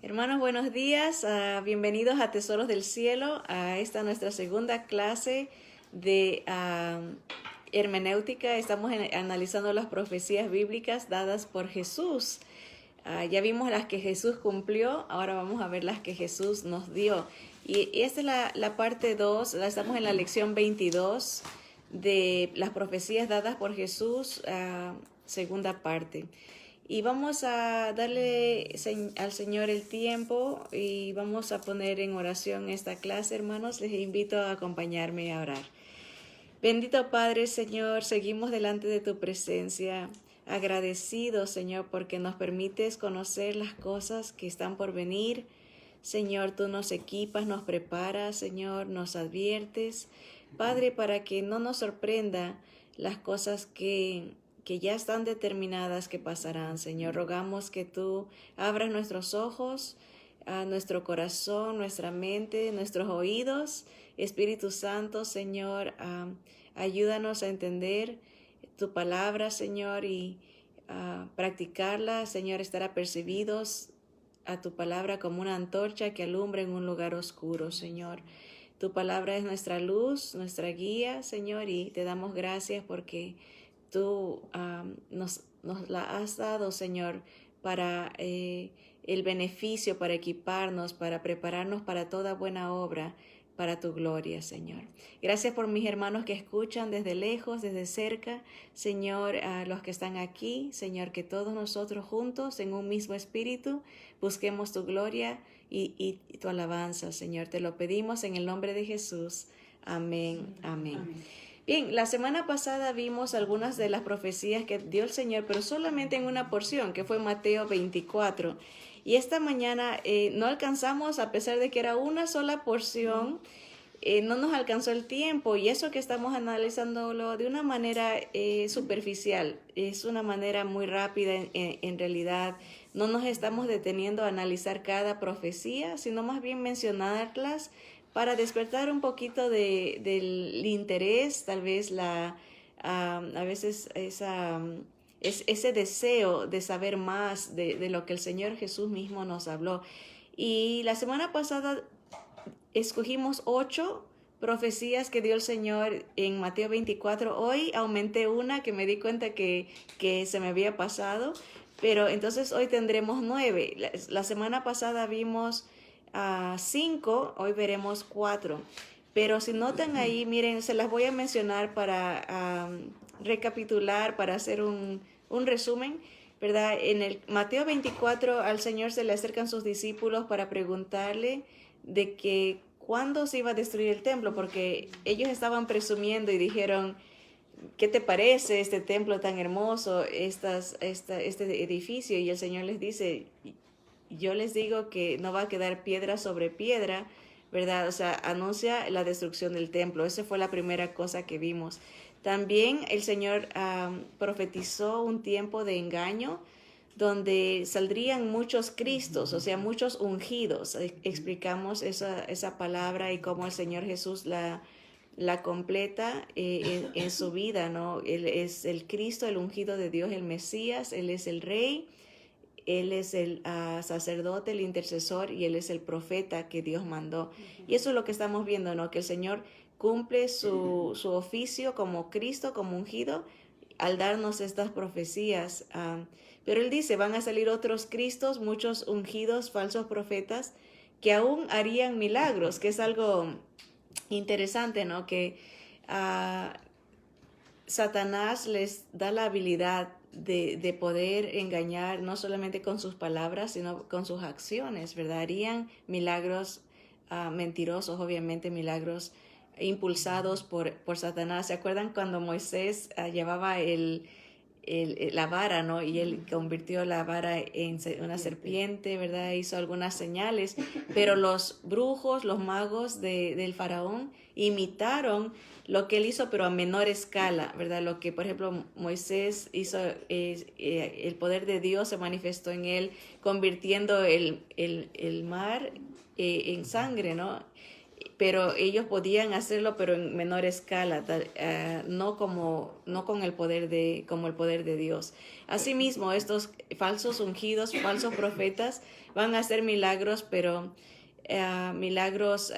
Hermanos, buenos días. Bienvenidos a Tesoros del Cielo, a esta nuestra segunda clase de hermenéutica. Estamos analizando las profecías bíblicas dadas por Jesús. Ya vimos las que Jesús cumplió, ahora vamos a ver las que Jesús nos dio. Y esta es la parte 2, estamos en la lección 22 de las profecías dadas por Jesús, segunda parte. Y vamos a darle al Señor el tiempo y vamos a poner en oración esta clase, hermanos. Les invito a acompañarme a orar. Bendito Padre, Señor, seguimos delante de tu presencia, agradecidos, Señor, porque nos permites conocer las cosas que están por venir. Señor, tú nos equipas, nos preparas, Señor, nos adviertes. Padre, para que no nos sorprenda las cosas que ya están determinadas que pasarán, Señor. Rogamos que tú abras nuestros ojos, a nuestro corazón, nuestra mente, nuestros oídos. Espíritu Santo, Señor, ayúdanos a entender tu palabra, Señor, y practicarla, Señor, estar apercibidos a tu palabra como una antorcha que alumbra en un lugar oscuro, Señor. Tu palabra es nuestra luz, nuestra guía, Señor, y te damos gracias porque tú nos la has dado, Señor, para el beneficio, para equiparnos, para prepararnos para toda buena obra, para tu gloria, Señor. Gracias por mis hermanos que escuchan desde lejos, desde cerca, Señor, a los que están aquí, Señor, que todos nosotros juntos en un mismo espíritu busquemos tu gloria y tu alabanza, Señor. Te lo pedimos en el nombre de Jesús. Amén, amén. Amén. Bien, la semana pasada vimos algunas de las profecías que dio el Señor, pero solamente en una porción, que fue Mateo 24. Y esta mañana no alcanzamos, a pesar de que era una sola porción, no nos alcanzó el tiempo, y eso que estamos analizándolo de una manera superficial, es una manera muy rápida en realidad. No nos estamos deteniendo a analizar cada profecía, sino más bien mencionarlas para despertar un poquito del interés, tal vez a veces ese deseo de saber más de lo que el Señor Jesús mismo nos habló. Y la semana pasada escogimos 8 profecías que dio el Señor en Mateo 24. Hoy aumenté una que me di cuenta que se me había pasado, pero entonces hoy tendremos 9. La semana pasada vimos 5, hoy veremos 4. Pero si notan ahí, miren, se las voy a mencionar para recapitular, para hacer un resumen, ¿verdad? En el Mateo 24 al Señor se le acercan sus discípulos para preguntarle de que cuándo se iba a destruir el templo, porque ellos estaban presumiendo y dijeron, ¿qué te parece este templo tan hermoso, este edificio? Y el Señor les dice, yo les digo que no va a quedar piedra sobre piedra, ¿verdad? O sea, anuncia la destrucción del templo. Esa fue la primera cosa que vimos. También el Señor profetizó un tiempo de engaño donde saldrían muchos Cristos, o sea, muchos ungidos. Explicamos esa palabra y cómo el Señor Jesús la completa en su vida, ¿no? Él es el Cristo, el ungido de Dios, el Mesías, Él es el Rey, Él es el sacerdote, el intercesor, y Él es el profeta que Dios mandó. Y eso es lo que estamos viendo, ¿no? Que el Señor cumple su oficio como Cristo, como ungido, al darnos estas profecías. Pero Él dice, van a salir otros Cristos, muchos ungidos, falsos profetas, que aún harían milagros, que es algo interesante, ¿no? Que Satanás les da la habilidad de poder engañar no solamente con sus palabras, sino con sus acciones, ¿verdad? Harían milagros mentirosos, obviamente milagros impulsados por Satanás. ¿Se acuerdan cuando Moisés llevaba la vara, ¿no? Y él convirtió la vara en una serpiente, ¿verdad? Hizo algunas señales, pero los brujos, los magos del faraón imitaron lo que él hizo, pero a menor escala, ¿verdad? Lo que, por ejemplo, Moisés hizo, el poder de Dios se manifestó en él, convirtiendo el mar en sangre, ¿no? pero ellos podían hacerlo, pero en menor escala, no con el poder como el poder de Dios. Asimismo, estos falsos ungidos, falsos profetas, van a hacer milagros, pero milagros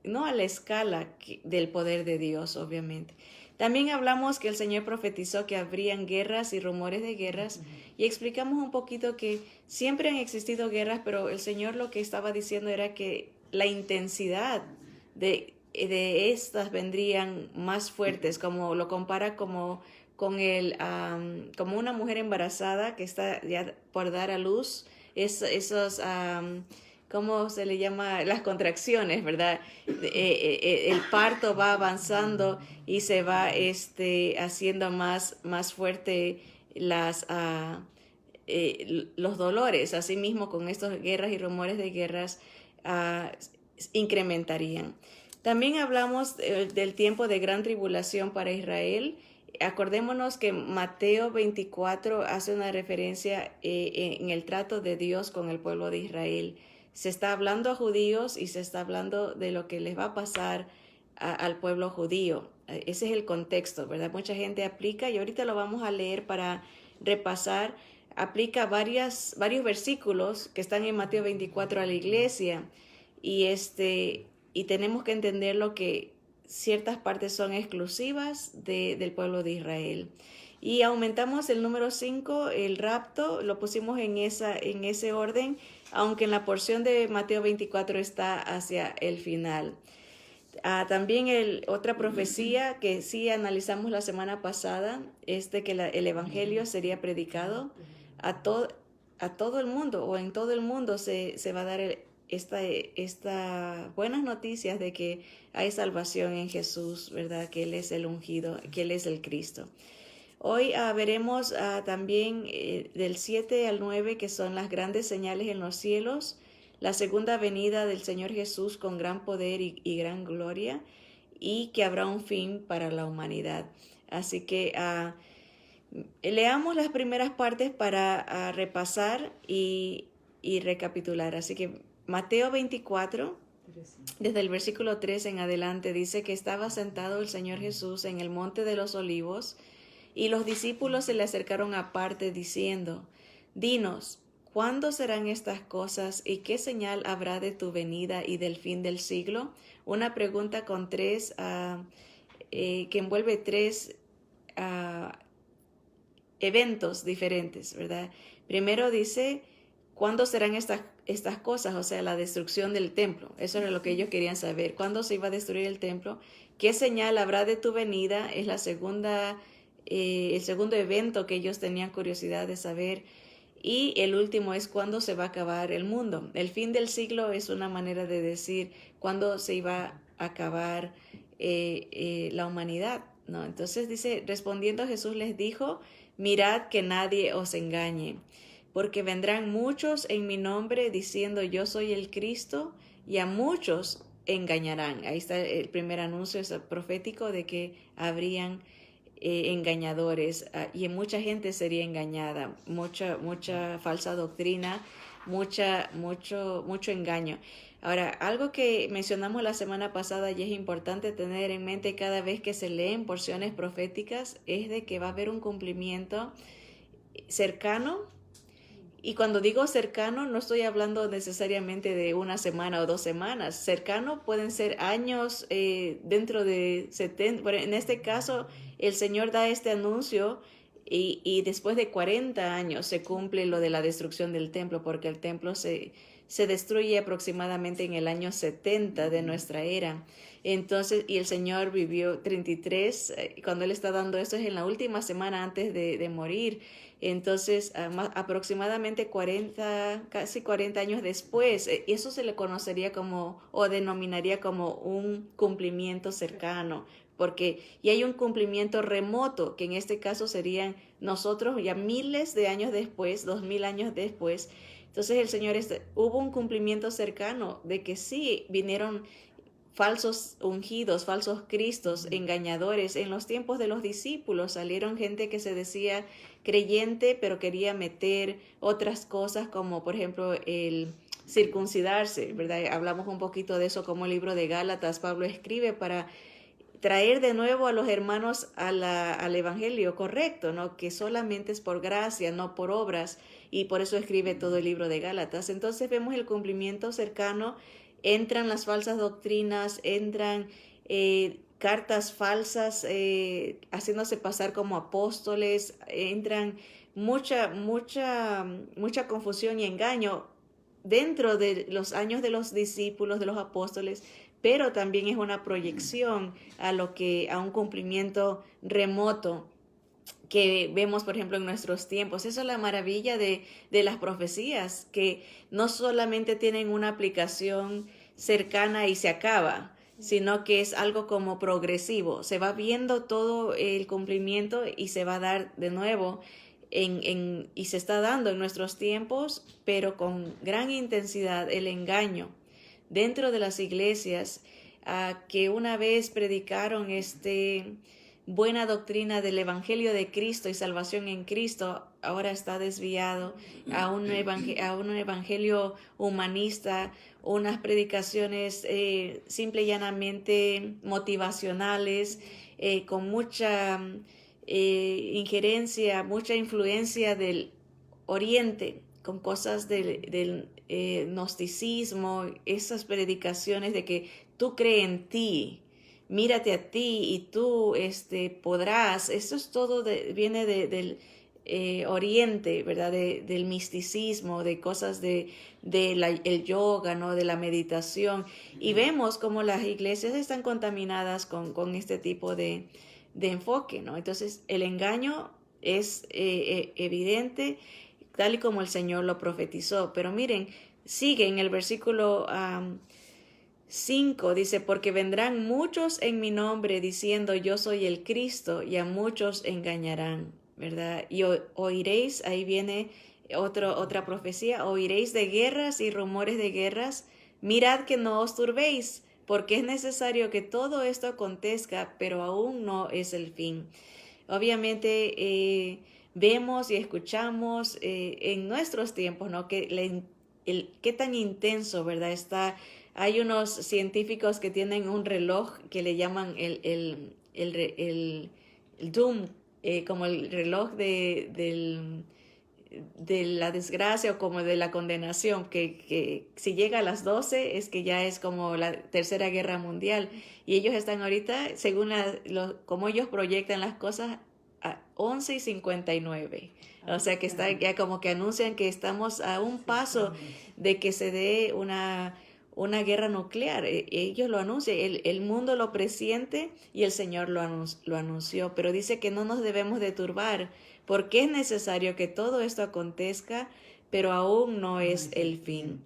no a la escala del poder de Dios, obviamente. También hablamos que el Señor profetizó que habrían guerras y rumores de guerras, y explicamos un poquito que siempre han existido guerras, pero el Señor lo que estaba diciendo era que la intensidad de estas vendrían más fuertes, como lo compara como como una mujer embarazada que está ya por dar a luz, esos ¿cómo se le llama? Las contracciones, ¿verdad? El parto va avanzando y se va haciendo más fuerte los dolores. Asimismo, con estas guerras y rumores de guerras incrementarían. También hablamos del tiempo de gran tribulación para Israel. Acordémonos que Mateo 24 hace una referencia en el trato de Dios con el pueblo de Israel. Se está hablando a judíos y se está hablando de lo que les va a pasar al pueblo judío. Ese es el contexto, ¿verdad? Mucha gente aplica, y ahorita lo vamos a leer para repasar, aplica varios versículos que están en Mateo 24 a la iglesia, y tenemos que entender lo que ciertas partes son exclusivas del pueblo de Israel. Y aumentamos el número 5, el rapto, lo pusimos en ese orden, aunque en la porción de Mateo 24 está hacia el final. También otra profecía que sí analizamos la semana pasada es de que el evangelio sería predicado a todo el mundo, o en todo el mundo se va a dar esta buenas noticias de que hay salvación en Jesús, ¿verdad? Que Él es el ungido, que Él es el Cristo. Hoy veremos también del 7 al 9, que son las grandes señales en los cielos, la segunda venida del Señor Jesús con gran poder y gran gloria, y que habrá un fin para la humanidad. Así que leamos las primeras partes para repasar y recapitular. Así que Mateo 24, desde el versículo 3 en adelante, dice que estaba sentado el Señor Jesús en el monte de los olivos, y los discípulos se le acercaron aparte diciendo: Dinos, ¿cuándo serán estas cosas y qué señal habrá de tu venida y del fin del siglo? Una pregunta con que envuelve tres eventos diferentes, ¿verdad? Primero dice, ¿cuándo serán estas cosas? O sea, la destrucción del templo. Eso era lo que ellos querían saber. ¿Cuándo se iba a destruir el templo? ¿Qué señal habrá de tu venida? Es el segundo evento que ellos tenían curiosidad de saber. Y el último es cuándo se va a acabar el mundo. El fin del siglo es una manera de decir cuándo se iba a acabar la humanidad, ¿no? Entonces dice, respondiendo Jesús les dijo: mirad que nadie os engañe, porque vendrán muchos en mi nombre diciendo yo soy el Cristo, y a muchos engañarán. Ahí está el primer anuncio profético de que habrían engañadores, y mucha gente sería engañada, mucha falsa doctrina, mucho engaño. Ahora, algo que mencionamos la semana pasada y es importante tener en mente cada vez que se leen porciones proféticas, es de que va a haber un cumplimiento cercano. Y cuando digo cercano, no estoy hablando necesariamente de una semana o 2 semanas. Cercano pueden ser años, dentro de 70. Bueno, en este caso, el Señor da este anuncio y después de 40 años se cumple lo de la destrucción del templo, porque el templo se destruye aproximadamente en el año 70 de nuestra era. Entonces, y el Señor vivió 33, cuando Él está dando esto es en la última semana antes de morir. Entonces, aproximadamente casi 40 años después, y eso se le conocería como, o denominaría como un cumplimiento cercano, porque ya hay un cumplimiento remoto, que en este caso serían nosotros ya miles de años después, 2000 años después. Entonces el Señor, hubo un cumplimiento cercano de que sí vinieron falsos ungidos, falsos cristos, engañadores. En los tiempos de los discípulos salieron gente que se decía creyente, pero quería meter otras cosas, como por ejemplo circuncidarse, ¿verdad? Hablamos un poquito de eso como el libro de Gálatas, Pablo escribe para traer de nuevo a los hermanos al evangelio correcto, ¿no? Que solamente es por gracia, no por obras, y por eso escribe todo el libro de Gálatas. Entonces vemos el cumplimiento cercano, entran las falsas doctrinas, entran cartas falsas, haciéndose pasar como apóstoles, entran mucha confusión y engaño dentro de los años de los discípulos, de los apóstoles, pero también es una proyección a un cumplimiento remoto que vemos, por ejemplo, en nuestros tiempos. Eso es la maravilla de las profecías, que no solamente tienen una aplicación cercana y se acaba, sino que es algo como progresivo. Se va viendo todo el cumplimiento y se va a dar de nuevo y se está dando en nuestros tiempos, pero con gran intensidad el engaño dentro de las iglesias que una vez predicaron buena doctrina del Evangelio de Cristo y salvación en Cristo, ahora está desviado a un evangelio humanista, unas predicaciones simple y llanamente motivacionales, con mucha injerencia, mucha influencia del Oriente, con cosas del gnosticismo, esas predicaciones de que tú crees en ti, mírate a ti y tú podrás. Eso es todo, viene del Oriente, ¿verdad? Del misticismo, de cosas el yoga, ¿no? De la meditación. Y vemos como las iglesias están contaminadas con este tipo de enfoque, ¿no? Entonces, el engaño es evidente, tal y como el Señor lo profetizó. Pero miren, sigue en el versículo 5, dice, porque vendrán muchos en mi nombre diciendo yo soy el Cristo, y a muchos engañarán, ¿verdad? Y oiréis, ahí viene otra profecía, oiréis de guerras y rumores de guerras, mirad que no os turbéis, porque es necesario que todo esto acontezca, pero aún no es el fin. Obviamente vemos y escuchamos en nuestros tiempos, ¿no? Que qué tan intenso, ¿verdad? Hay unos científicos que tienen un reloj que le llaman el Doom, como el reloj de la desgracia o como de la condenación, que si llega a las 12 es que ya es como la Tercera Guerra Mundial, y ellos están ahorita, según como ellos proyectan las cosas, a 11:59. O sea que está ya como que anuncian que estamos a un paso de que se dé una guerra nuclear. Ellos lo anuncian, el mundo lo presiente y el Señor lo anunció, pero dice que no nos debemos de turbar, porque es necesario que todo esto acontezca, pero aún no es el fin.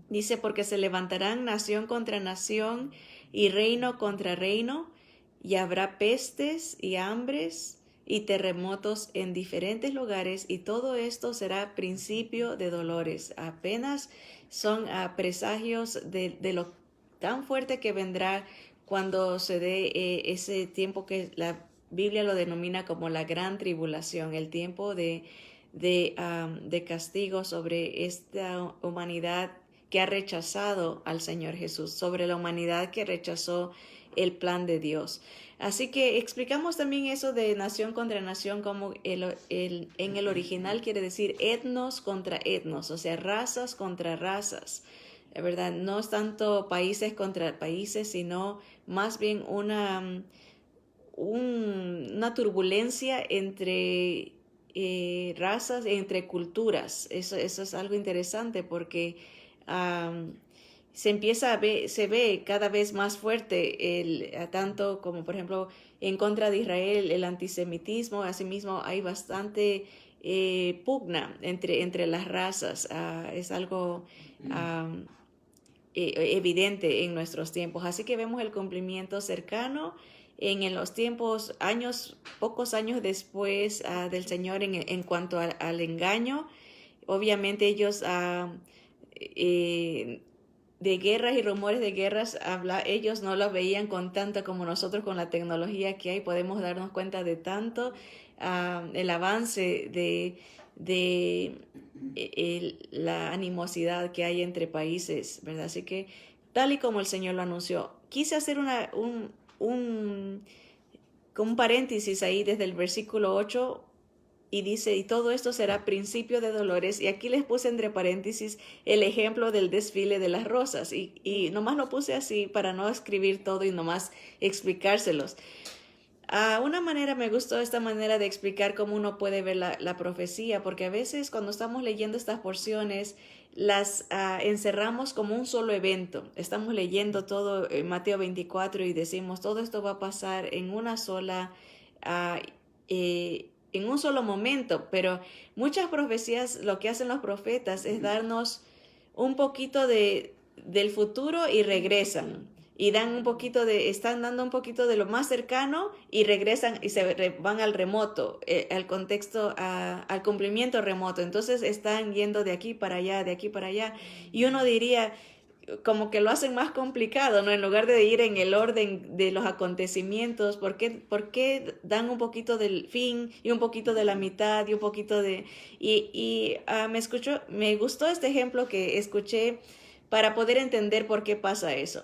Dice, porque se levantarán nación contra nación y reino contra reino, y habrá pestes y hambres y terremotos en diferentes lugares, y todo esto será principio de dolores. Apenas son presagios de lo tan fuerte que vendrá cuando se dé ese tiempo que la Biblia lo denomina como la gran tribulación, el tiempo de castigo sobre esta humanidad que ha rechazado al Señor Jesús, sobre la humanidad que rechazó el plan de Dios. Así que explicamos también eso de nación contra nación, como en el original quiere decir etnos contra etnos, o sea, razas contra razas, ¿verdad? No es tanto países contra países, sino más bien una turbulencia entre razas, entre culturas. Eso es algo interesante porque se ve cada vez más fuerte tanto como por ejemplo en contra de Israel el antisemitismo. Asimismo hay bastante pugna entre las razas. Es algo evidente en nuestros tiempos. Así que vemos el cumplimiento cercano en los tiempos, pocos años después del Señor en cuanto al engaño. Obviamente ellos de guerras y rumores de guerras, ellos no los veían con tanto como nosotros con la tecnología que hay. Podemos darnos cuenta de tanto el avance de la animosidad que hay entre países, ¿verdad? Así que, tal y como el Señor lo anunció, quise hacer un paréntesis ahí desde el versículo 8 y dice, y todo esto será principio de dolores. Y aquí les puse entre paréntesis el ejemplo del desfile de las rosas. Y nomás lo puse así para no escribir todo y nomás explicárselos. Una manera me gustó esta manera de explicar cómo uno puede ver la profecía, porque a veces cuando estamos leyendo estas porciones, las encerramos como un solo evento. Estamos leyendo todo Mateo 24 y decimos, todo esto va a pasar en una sola... Uh, en un solo momento, pero muchas profecías lo que hacen los profetas es darnos un poquito del futuro y regresan. Y dan un poquito están dando un poquito de lo más cercano y regresan y van al remoto, al contexto, al cumplimiento remoto. Entonces están yendo de aquí para allá, de aquí para allá. Y uno diría, como que lo hacen más complicado, ¿no? En lugar de ir en el orden de los acontecimientos, ¿por qué dan un poquito del fin y un poquito de la mitad y un poquito de... me gustó este ejemplo que escuché para poder entender por qué pasa eso.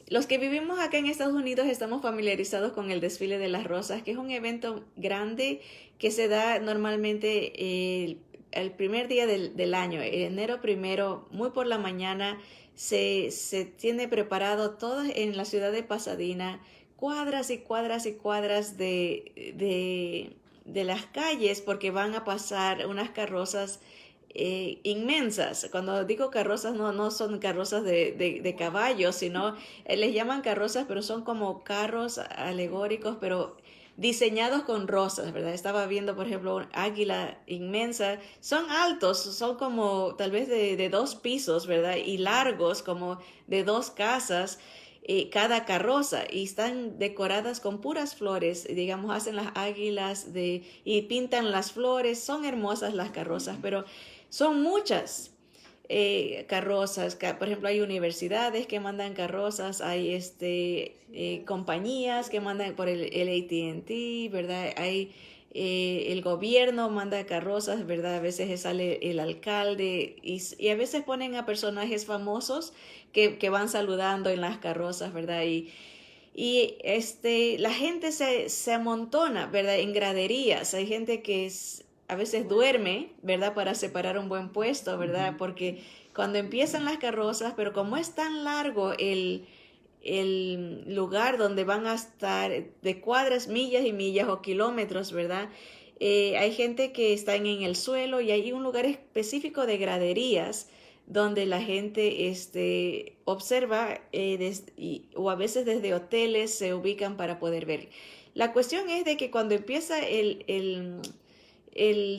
Los que vivimos acá en Estados Unidos estamos familiarizados con el desfile de las rosas, que es un evento grande que se da normalmente el primer día del año, enero 1, muy por la mañana. Se tiene preparado todo en la ciudad de Pasadena, cuadras y cuadras y cuadras de las calles, porque van a pasar unas carrozas inmensas. Cuando digo carrozas, no son carrozas de caballos, sino les llaman carrozas, pero son como carros alegóricos, pero diseñados con rosas, ¿verdad? Estaba viendo, por ejemplo, un águila inmensa. Son altos, son como tal vez de 2 pisos, ¿verdad? Y largos, como de 2 casas. Cada carroza, y están decoradas con puras flores, digamos, hacen las águilas y pintan las flores. Son hermosas las carrozas, pero son muchas carrozas. Por ejemplo, hay universidades que mandan carrozas, hay compañías que mandan por el AT&T, ¿verdad? Hay el gobierno manda carrozas, ¿verdad? A veces sale el alcalde y a veces ponen a personajes famosos que van saludando en las carrozas, ¿verdad? La gente se amontona, ¿verdad? En graderías. Hay gente que a veces duerme, ¿verdad? Para separar un buen puesto, ¿verdad? Porque cuando empiezan las carrozas, pero como es tan largo el lugar donde van a estar, de cuadras, millas y millas o kilómetros, ¿verdad? Hay gente que está en el suelo y hay un lugar específico de graderías donde la gente observa o a veces desde hoteles se ubican para poder ver. La cuestión es de que cuando empieza el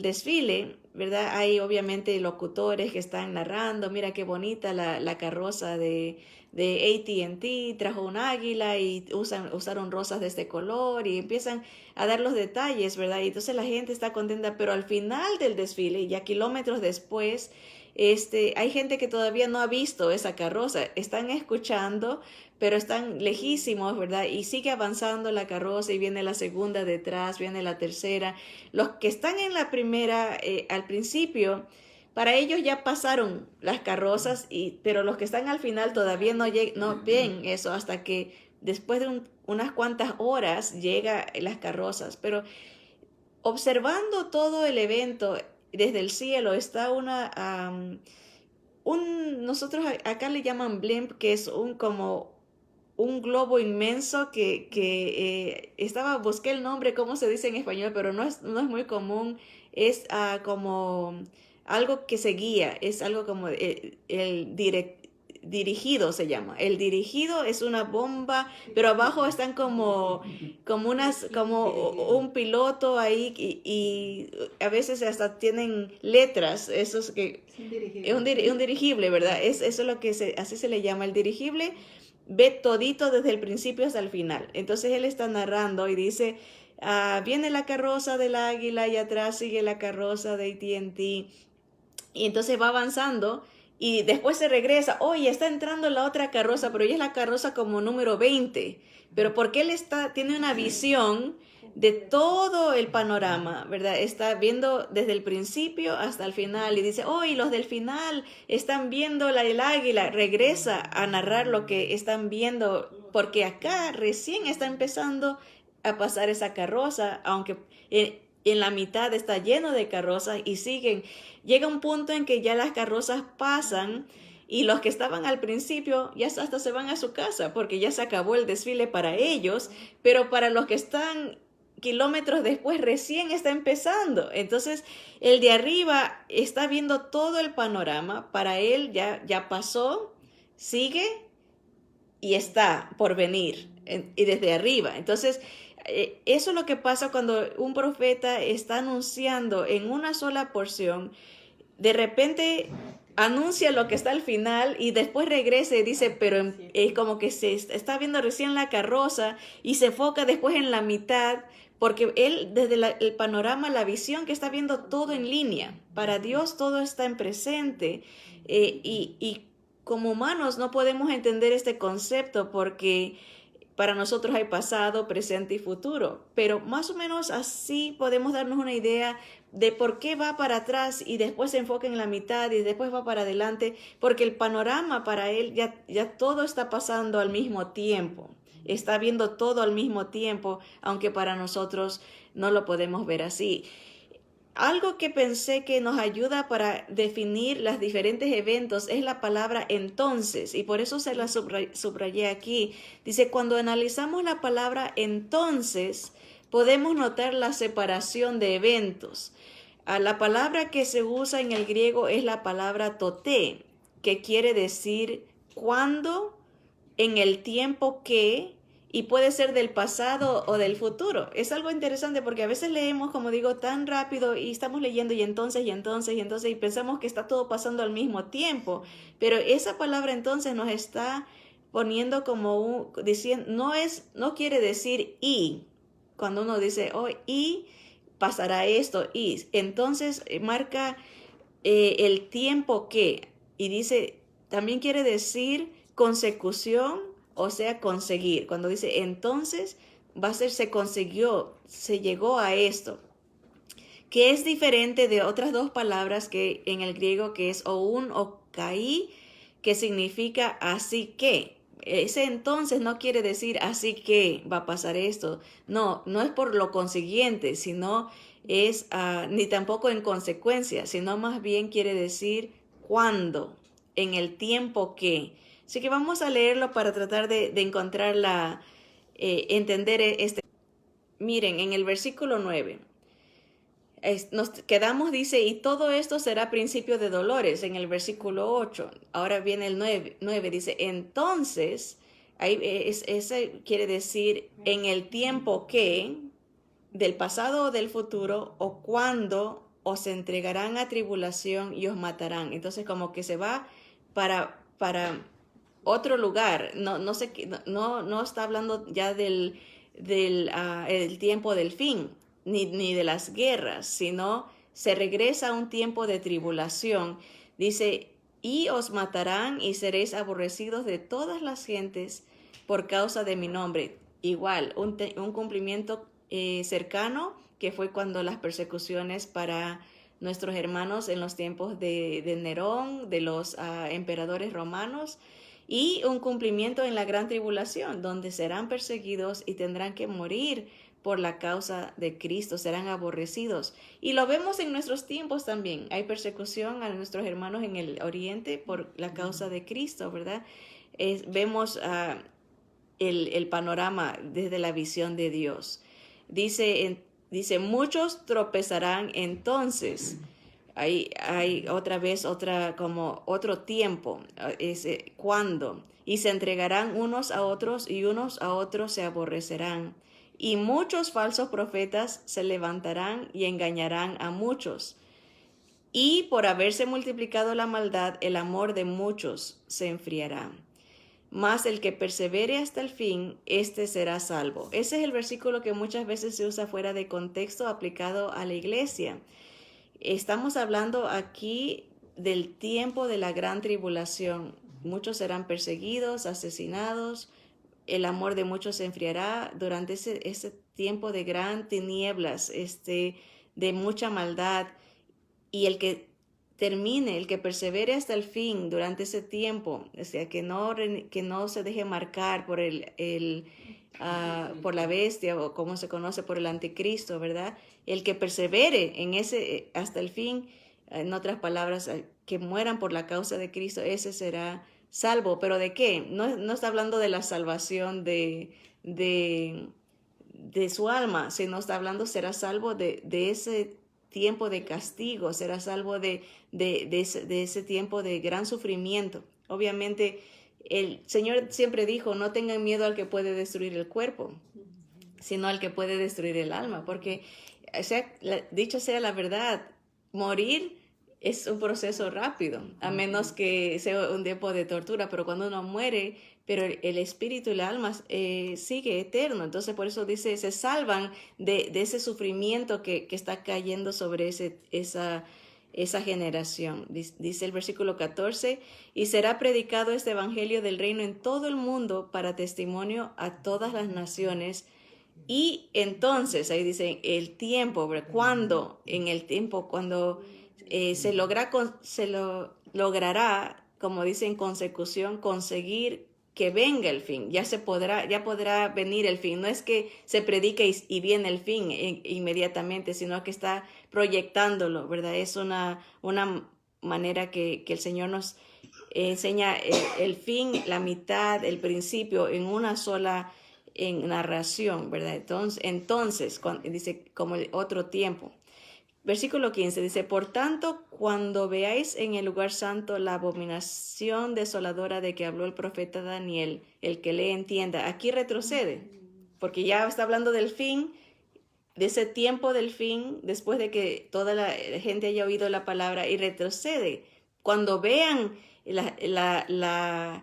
desfile, ¿verdad? Hay obviamente locutores que están narrando, mira qué bonita la carroza de AT&T, trajo un águila y usaron rosas de este color y empiezan a dar los detalles, ¿verdad? Y entonces la gente está contenta, pero al final del desfile, ya kilómetros después, hay gente que todavía no ha visto esa carroza, están escuchando, pero están lejísimos, ¿verdad? Y sigue avanzando la carroza y viene la segunda detrás, viene la tercera. Los que están en la primera, al principio, para ellos ya pasaron las carrozas, pero los que están al final todavía no ven eso hasta que después de unas cuantas horas llegan las carrozas. Pero observando todo el evento desde el cielo está nosotros acá le llaman blimp, que es como un globo inmenso que busqué el nombre, cómo se dice en español, pero no es muy común. Es como algo que se guía, es algo como dirigido se llama. El dirigido es una bomba, pero abajo están como un piloto ahí y a veces hasta tienen letras, esos que es un dirigible, ¿verdad? Eso es lo que así se le llama el dirigible. Ve todito desde el principio hasta el final. Entonces él está narrando y dice, viene la carroza del águila y atrás sigue la carroza de AT&T. Y entonces va avanzando y después se regresa, oye, está entrando la otra carroza, pero ya es la carroza como número 20, pero porque él tiene una visión de todo el panorama, ¿verdad? Está viendo desde el principio hasta el final y dice, oh, y los del final están viendo el águila, regresa a narrar lo que están viendo, porque acá recién está empezando a pasar esa carroza, aunque en la mitad está lleno de carrozas y siguen. Llega un punto en que ya las carrozas pasan y los que estaban al principio ya hasta se van a su casa porque ya se acabó el desfile para ellos, pero para los que están kilómetros después recién está empezando. Entonces el de arriba está viendo todo el panorama, para él ya pasó, sigue y está por venir y desde arriba. Entonces eso es lo que pasa cuando un profeta está anunciando en una sola porción. De repente anuncia lo que está al final y después regresa y dice, pero es como que se está viendo recién la carroza y se enfoca después en la mitad, porque él desde el panorama, la visión que está viendo todo en línea. Para Dios todo está en presente y como humanos no podemos entender este concepto porque para nosotros hay pasado, presente y futuro, pero más o menos así podemos darnos una idea de por qué va para atrás y después se enfoca en la mitad y después va para adelante, porque el panorama para él ya todo está pasando al mismo tiempo, está viendo todo al mismo tiempo, aunque para nosotros no lo podemos ver así. Algo que pensé que nos ayuda para definir los diferentes eventos es la palabra entonces, y por eso se la subrayé aquí. Dice, cuando analizamos la palabra entonces, podemos notar la separación de eventos. La palabra que se usa en el griego es la palabra toté, que quiere decir cuando, en el tiempo que, y puede ser del pasado o del futuro. Es algo interesante porque a veces leemos, como digo, tan rápido y estamos leyendo y entonces y pensamos que está todo pasando al mismo tiempo. Pero esa palabra entonces nos está poniendo como diciendo, no quiere decir y. Cuando uno dice, oh, y pasará esto, y entonces marca el tiempo que, y dice, también quiere decir consecución, o sea, conseguir. Cuando dice entonces, va a ser se consiguió, se llegó a esto, que es diferente de otras dos palabras que en el griego, que es oun o kai, que significa así que. Ese entonces no quiere decir así que va a pasar esto. No, no es por lo consiguiente, sino es ni tampoco en consecuencia, sino más bien quiere decir cuándo, en el tiempo que. Así que vamos a leerlo para tratar de encontrar entender este. Miren, en el versículo 9, nos quedamos, dice, y todo esto será principio de dolores, en el versículo 8. Ahora viene el 9 dice, entonces, ahí ese quiere decir en el tiempo que, del pasado o del futuro, o cuando os entregarán a tribulación y os matarán. Entonces como que se va para otro lugar, no sé, no está hablando ya del el tiempo del fin, ni de las guerras, sino se regresa a un tiempo de tribulación. Dice, y os matarán y seréis aborrecidos de todas las gentes por causa de mi nombre. Igual, un cumplimiento cercano, que fue cuando las persecuciones para nuestros hermanos en los tiempos de Nerón, de los emperadores romanos, y un cumplimiento en la gran tribulación, donde serán perseguidos y tendrán que morir por la causa de Cristo, serán aborrecidos. Y lo vemos en nuestros tiempos también. Hay persecución a nuestros hermanos en el oriente por la causa de Cristo, ¿verdad? Vemos el panorama desde la visión de Dios. Dice, muchos tropezarán entonces. Hay otra vez como otro tiempo, cuando, y se entregarán unos a otros y unos a otros se aborrecerán. Y muchos falsos profetas se levantarán y engañarán a muchos. Y por haberse multiplicado la maldad, el amor de muchos se enfriará. Mas el que persevere hasta el fin, éste será salvo. Ese es el versículo que muchas veces se usa fuera de contexto aplicado a la iglesia. Estamos hablando aquí del tiempo de la gran tribulación. Muchos serán perseguidos, asesinados, el amor de muchos se enfriará durante ese tiempo de gran tinieblas, de mucha maldad. Y el que termine, el que persevere hasta el fin durante ese tiempo, o sea, que no se deje marcar por por la bestia, o como se conoce, por el anticristo, ¿verdad? El que persevere en ese hasta el fin, en otras palabras, que mueran por la causa de Cristo, ese será salvo. ¿Pero de qué? No está hablando de la salvación de su alma, sino está hablando, será salvo de ese tiempo de castigo, será salvo de ese tiempo de gran sufrimiento. Obviamente, el Señor siempre dijo, no tengan miedo al que puede destruir el cuerpo, sino al que puede destruir el alma, porque, dicho sea la verdad, morir es un proceso rápido, a menos que sea un tiempo de tortura, pero cuando uno muere, pero el espíritu y el alma sigue eterno. Entonces por eso dice, se salvan de ese sufrimiento que está cayendo sobre esa generación. Dice el versículo 14, y será predicado este evangelio del reino en todo el mundo para testimonio a todas las naciones. Y entonces, ahí dice, el tiempo, ¿cuándo? En el tiempo, cuando se logrará, como dice en consecución, conseguir que venga el fin. Ya podrá venir el fin. No es que se predique y viene el fin inmediatamente, sino que está proyectándolo, ¿verdad? Es una manera que el Señor nos enseña el fin, la mitad, el principio en una sola narración, ¿verdad? Entonces dice como el otro tiempo. Versículo 15 dice, por tanto, cuando veáis en el lugar santo la abominación desoladora de que habló el profeta Daniel, el que le entienda, aquí retrocede, porque ya está hablando del fin, de ese tiempo del fin, después de que toda la gente haya oído la palabra, y retrocede. Cuando vean la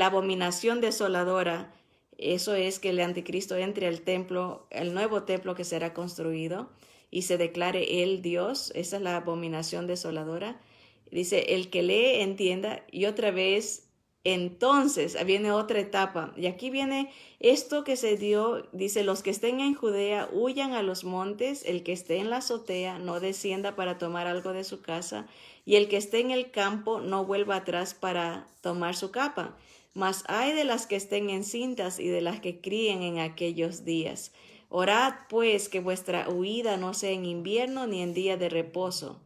abominación desoladora, eso es que el anticristo entre al templo, el nuevo templo que será construido, y se declare él Dios. Esa es la abominación desoladora. Dice, el que lee entienda. Y otra vez, entonces, viene otra etapa. Y aquí viene esto que se dio. Dice, los que estén en Judea huyan a los montes. El que esté en la azotea no descienda para tomar algo de su casa. Y el que esté en el campo no vuelva atrás para tomar su capa. Mas hay de las que estén encintas y de las que críen en aquellos días. Orad pues que vuestra huida no sea en invierno ni en día de reposo,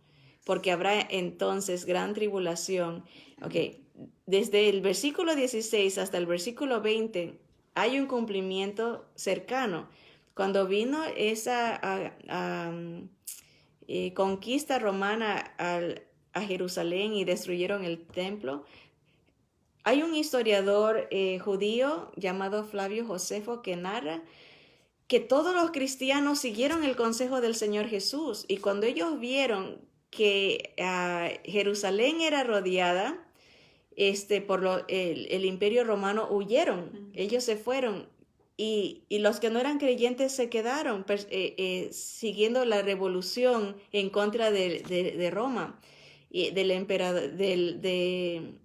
porque habrá entonces gran tribulación. Desde el versículo 16 hasta el versículo 20 hay un cumplimiento cercano. Cuando vino esa conquista romana a Jerusalén y destruyeron el templo, hay un historiador judío llamado Flavio Josefo que narra que todos los cristianos siguieron el consejo del Señor Jesús, y cuando ellos vieron que Jerusalén era rodeada por el imperio romano, huyeron. Ellos se fueron, y los que no eran creyentes se quedaron siguiendo la revolución en contra de Roma y del emperador de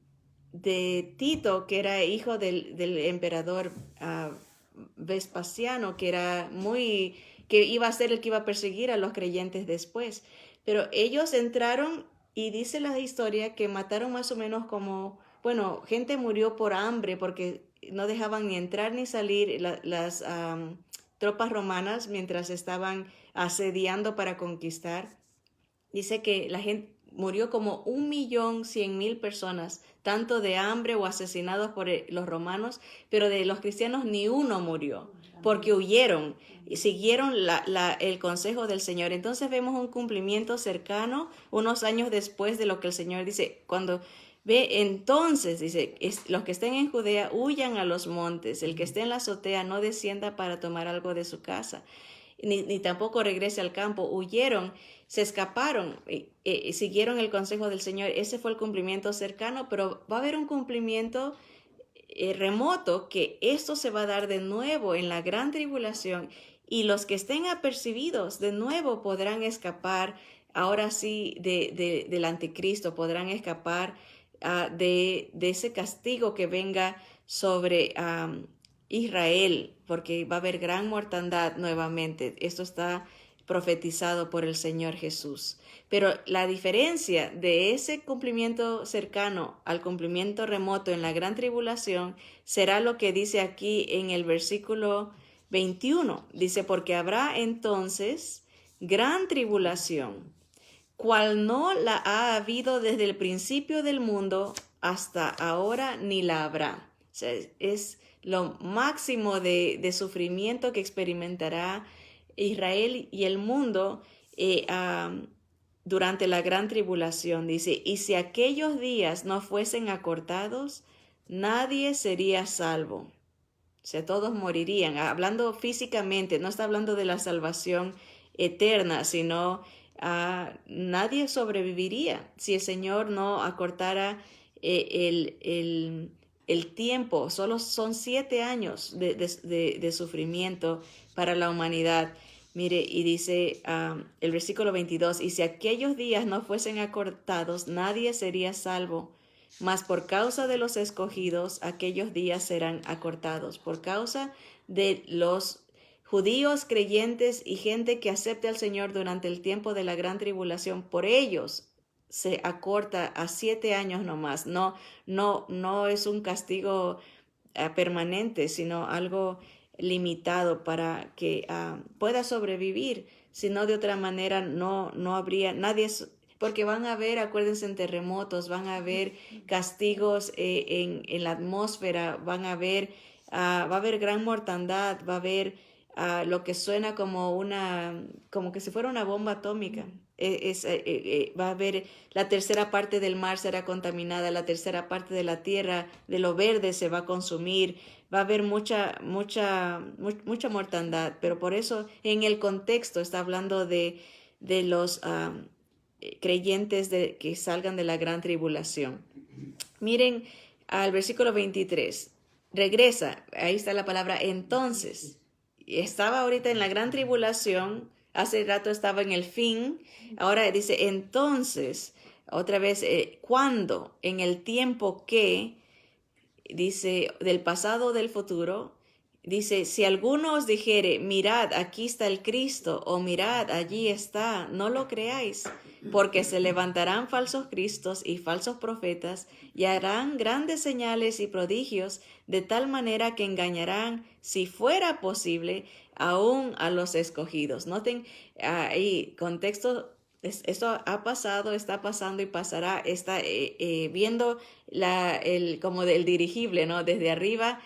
Tito, que era hijo del emperador Vespasiano, que iba a ser el que iba a perseguir a los creyentes después. Pero ellos entraron, y dice la historia que mataron más o menos gente murió por hambre porque no dejaban ni entrar ni salir las tropas romanas mientras estaban asediando para conquistar. Dice que la gente murió como 1.100.000 personas, tanto de hambre o asesinados por los romanos, pero de los cristianos ni uno murió, porque huyeron y siguieron el consejo del Señor. Entonces vemos un cumplimiento cercano unos años después de lo que el Señor dice. Cuando entonces dice, los que estén en Judea huyan a los montes, el que esté en la azotea no descienda para tomar algo de su casa, ni tampoco regrese al campo. Huyeron, se escaparon, siguieron el consejo del Señor. Ese fue el cumplimiento cercano, pero va a haber un cumplimiento remoto, que esto se va a dar de nuevo en la gran tribulación, y los que estén apercibidos de nuevo podrán escapar ahora sí del anticristo, podrán escapar de ese castigo que venga sobre Israel, porque va a haber gran mortandad nuevamente. Esto está profetizado por el Señor Jesús. Pero la diferencia de ese cumplimiento cercano al cumplimiento remoto en la gran tribulación será lo que dice aquí en el versículo 21. Dice, porque habrá entonces gran tribulación, cual no la ha habido desde el principio del mundo hasta ahora, ni la habrá. O sea, es lo máximo de sufrimiento que experimentará Israel y el mundo durante la gran tribulación. Dice, y si aquellos días no fuesen acortados, nadie sería salvo. O sea, todos morirían. Hablando físicamente, no está hablando de la salvación eterna, sino nadie sobreviviría si el Señor no acortara el tiempo. Solo son 7 años de sufrimiento para la humanidad. Mire, y dice el versículo 22, y si aquellos días no fuesen acortados, nadie sería salvo. Mas por causa de los escogidos, aquellos días serán acortados. Por causa de los judíos creyentes y gente que acepte al Señor durante el tiempo de la gran tribulación, por ellos se acorta a 7 años nomás. No es un castigo permanente, sino algo limitado para que pueda sobrevivir. Si no, de otra manera no habría nadie. Porque van a haber, acuérdense, en terremotos, van a haber castigos en la atmósfera, va a haber gran mortandad, va a haber lo que suena como que si fuera una bomba atómica. Va a haber, la tercera parte del mar será contaminada, la tercera parte de la tierra, de lo verde se va a consumir, va a haber mucha mortandad, pero por eso en el contexto está hablando de los creyentes que salgan de la gran tribulación. Miren al versículo 23. Regresa, ahí está la palabra entonces. Estaba ahorita en la gran tribulación, hace rato estaba en el fin, ahora dice entonces, otra vez, ¿cuándo? En el tiempo que, dice, del pasado o del futuro. Dice, si alguno os dijere, mirad, aquí está el Cristo, o mirad, allí está, no lo creáis, porque se levantarán falsos cristos y falsos profetas, y harán grandes señales y prodigios, de tal manera que engañarán, si fuera posible, aún a los escogidos. Noten ahí, contexto, esto ha pasado, está pasando y pasará, está viendo como del dirigible, ¿no? Desde arriba,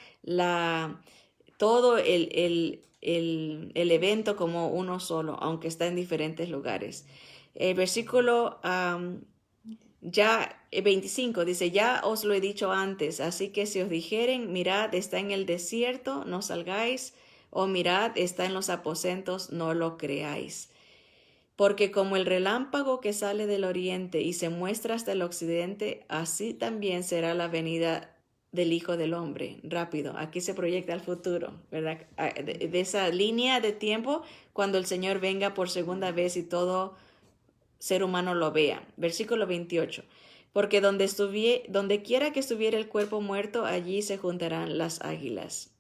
todo el evento como uno solo, aunque está en diferentes lugares. El versículo 25 dice, ya os lo he dicho antes, así que si os dijeren, mirad, está en el desierto, no salgáis, o mirad, está en los aposentos, no lo creáis. Porque como el relámpago que sale del oriente y se muestra hasta el occidente, así también será la venida del Hijo del Hombre. Rápido, aquí se proyecta el futuro, ¿verdad? De esa línea de tiempo cuando el Señor venga por segunda vez y todo ser humano lo vea. Versículo 28. Porque donde quiera que estuviera el cuerpo muerto, allí se juntarán las águilas.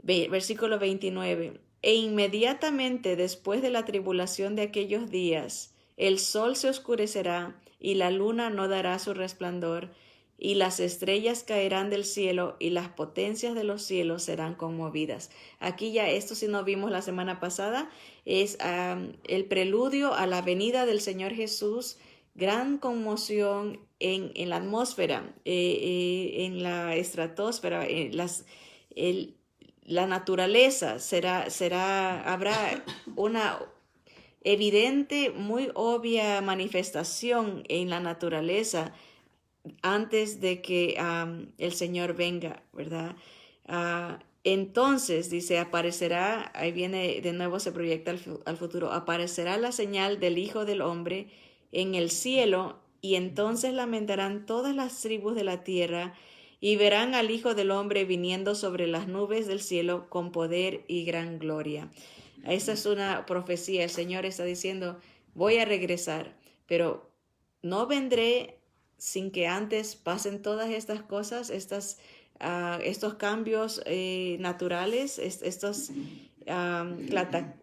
Versículo 29. E inmediatamente después de la tribulación de aquellos días, el sol se oscurecerá y la luna no dará su resplandor, y las estrellas caerán del cielo y las potencias de los cielos serán conmovidas. Aquí ya esto, si no vimos la semana pasada, es el preludio a la venida del Señor Jesús, gran conmoción en la atmósfera, en la estratosfera, la naturaleza habrá una evidente, muy obvia manifestación en la naturaleza antes de que el Señor venga, ¿verdad? Entonces, dice, aparecerá, ahí viene de nuevo, se proyecta al futuro, aparecerá la señal del Hijo del Hombre en el cielo, y entonces lamentarán todas las tribus de la tierra, y verán al Hijo del Hombre viniendo sobre las nubes del cielo con poder y gran gloria. Esa es una profecía. El Señor está diciendo, voy a regresar. pero no vendré sin que antes pasen todas estas cosas, estos cambios naturales, estos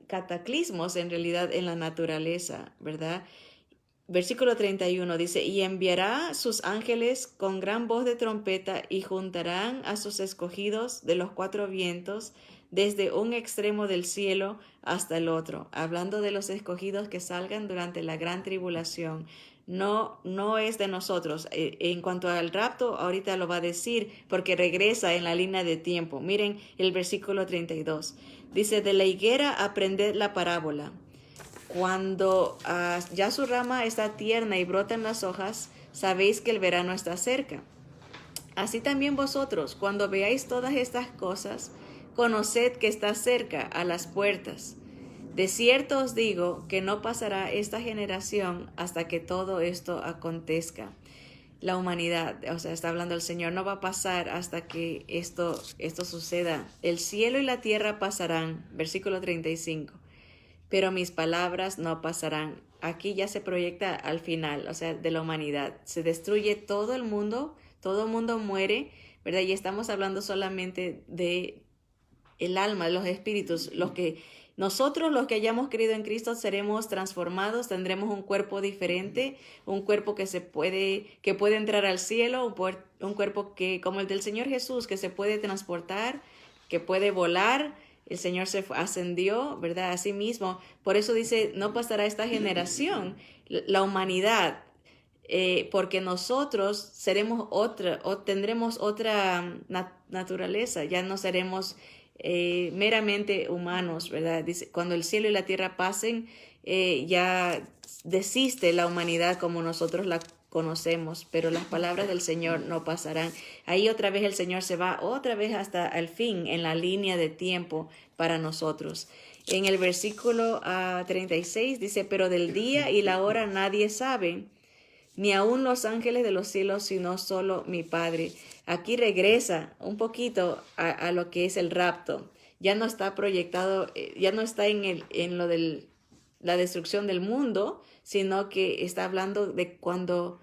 cataclismos en realidad en la naturaleza, ¿verdad? Versículo 31 dice, y enviará sus ángeles con gran voz de trompeta y juntarán a sus escogidos de los cuatro vientos desde un extremo del cielo hasta el otro, hablando de los escogidos que salgan durante la gran tribulación. No es de nosotros. En cuanto al rapto, ahorita lo va a decir porque regresa en la línea de tiempo. Miren el versículo 32. Dice, de la higuera aprended la parábola. Cuando ya su rama está tierna y brotan las hojas, sabéis que el verano está cerca. Así también vosotros, cuando veáis todas estas cosas, conoced que está cerca, a las puertas. De cierto os digo que no pasará esta generación hasta que todo esto acontezca. La humanidad, o sea, está hablando el Señor, no va a pasar hasta que esto suceda. El cielo y la tierra pasarán, versículo 35. Pero mis palabras no pasarán. Aquí ya se proyecta al final, o sea, de la humanidad. Se destruye todo el mundo muere, ¿verdad? Y estamos hablando solamente de el alma, los espíritus, nosotros los que hayamos creído en Cristo seremos transformados, tendremos un cuerpo diferente, un cuerpo que puede entrar al cielo, un cuerpo que, como el del Señor Jesús, que se puede transportar, que puede volar. El Señor se ascendió, ¿verdad? Así mismo. Por eso dice, no pasará esta generación, la humanidad, porque nosotros seremos tendremos otra naturaleza, ya no seremos meramente humanos, ¿verdad? Dice, cuando el cielo y la tierra pasen, ya desiste la humanidad como nosotros la conocemos, pero las palabras del Señor no pasarán. Ahí otra vez el Señor se va otra vez hasta el fin en la línea de tiempo para nosotros. En el versículo 36 dice, pero del día y la hora nadie sabe, ni aun los ángeles de los cielos, sino solo mi Padre. Aquí regresa un poquito a lo que es el rapto. Ya no está proyectado, ya no está en lo de la destrucción del mundo, sino que está hablando de cuando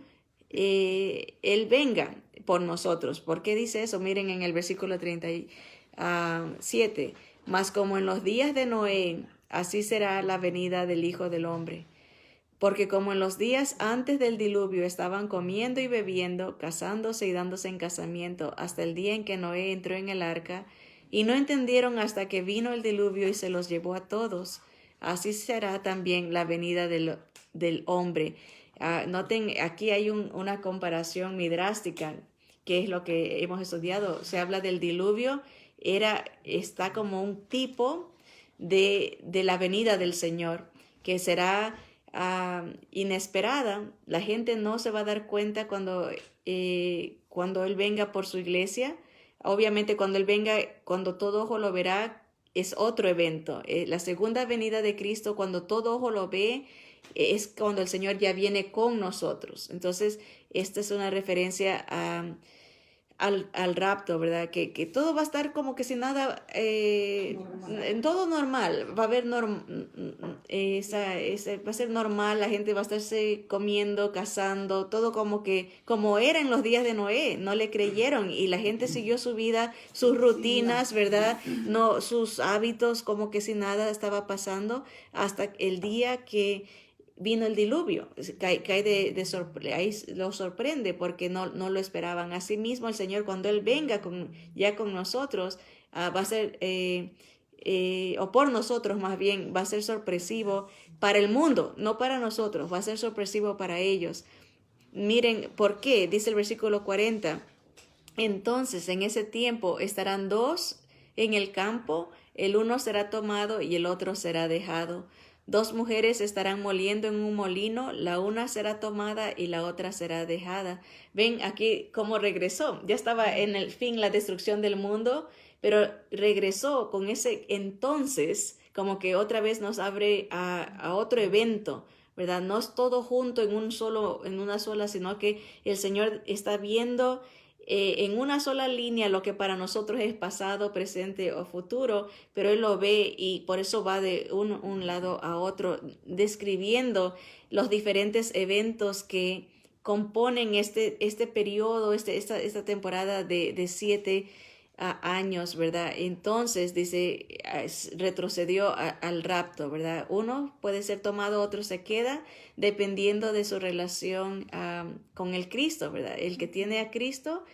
Él venga por nosotros. ¿Por qué dice eso? Miren en el versículo 37. Mas como en los días de Noé, así será la venida del Hijo del Hombre. Porque como en los días antes del diluvio estaban comiendo y bebiendo, casándose y dándose en casamiento, hasta el día en que Noé entró en el arca, y no entendieron hasta que vino el diluvio y se los llevó a todos, así será también la venida del hombre. Noten, aquí hay una comparación muy drástica, que es lo que hemos estudiado. Se habla del diluvio, está como un tipo de la venida del Señor, que será inesperada. La gente no se va a dar cuenta cuando Él venga por su iglesia. Obviamente cuando Él venga, cuando todo ojo lo verá, es otro evento. La segunda venida de Cristo, cuando todo ojo lo ve, es cuando el Señor ya viene con nosotros. Entonces, esta es una referencia al rapto, ¿verdad? Que todo va a estar como que sin nada, en todo normal, va a haber va a ser normal, la gente va a estarse comiendo, cazando, todo como era en los días de Noé. No le creyeron y la gente siguió su vida, sus rutinas, ¿verdad? No, sus hábitos, como que sin nada estaba pasando hasta el día que vino el diluvio. Ahí lo sorprende porque no lo esperaban. Asimismo, el Señor, cuando Él venga ya con nosotros, va a ser, o por nosotros más bien, va a ser sorpresivo para el mundo, no para nosotros, va a ser sorpresivo para ellos. Miren, ¿por qué? Dice el versículo 40. Entonces, en ese tiempo estarán dos en el campo, el uno será tomado y el otro será dejado. Dos mujeres estarán moliendo en un molino, la una será tomada y la otra será dejada. Ven aquí cómo regresó. Ya estaba en el fin la destrucción del mundo, pero regresó con ese entonces, como que otra vez nos abre a otro evento, ¿verdad? No es todo junto en una sola, sino que el Señor está viendo en una sola línea lo que para nosotros es pasado, presente o futuro, pero Él lo ve y por eso va de un lado a otro, describiendo los diferentes eventos que componen este periodo, esta temporada de 7 años, ¿verdad? Entonces, dice, retrocedió al rapto, ¿verdad? Uno puede ser tomado, otro se queda, dependiendo de su relación con el Cristo, ¿verdad? El que tiene a Cristo,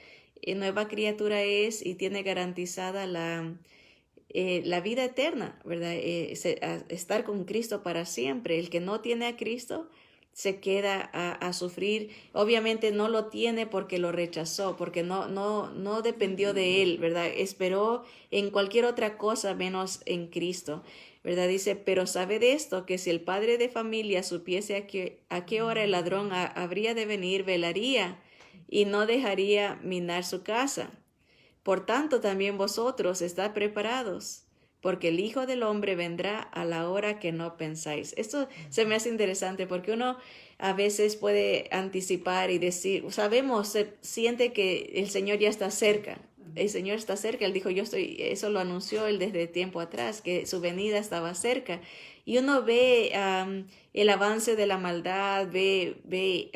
nueva criatura es y tiene garantizada la vida eterna, ¿verdad? Estar con Cristo para siempre. El que no tiene a Cristo se queda a sufrir. Obviamente no lo tiene porque lo rechazó, porque no dependió de él, ¿verdad? Esperó en cualquier otra cosa menos en Cristo, ¿verdad? Dice, pero sabe de esto, que si el padre de familia supiese a qué hora el ladrón habría de venir, velaría y no dejaría minar su casa. Por tanto, también vosotros estad preparados, porque el Hijo del Hombre vendrá a la hora que no pensáis. Esto se me hace interesante porque uno a veces puede anticipar y decir, sabemos, se siente que el Señor ya está cerca. El Señor está cerca. Él dijo, eso lo anunció Él desde tiempo atrás, que su venida estaba cerca. Y uno ve el avance de la maldad, ve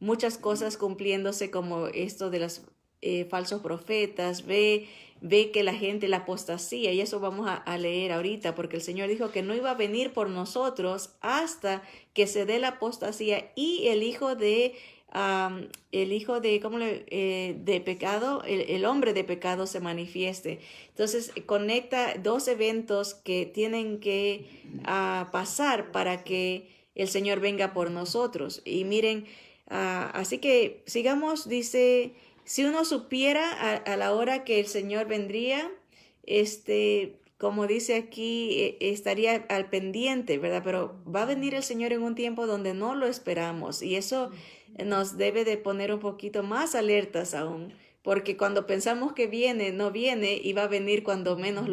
muchas cosas cumpliéndose como esto de los falsos profetas, ve que la gente, la apostasía, y eso vamos a leer ahorita, porque el Señor dijo que no iba a venir por nosotros hasta que se dé la apostasía y el hijo de de pecado, el hombre de pecado se manifieste. Entonces conecta dos eventos que tienen que pasar para que el Señor venga por nosotros. Y miren, así que sigamos, dice, si uno supiera a la hora que el Señor vendría, como dice aquí, estaría al pendiente, ¿verdad? Pero va a venir el Señor en un tiempo donde no lo esperamos y eso nos debe de poner un poquito más alertas aún, porque cuando pensamos que viene, no viene y va a venir cuando menos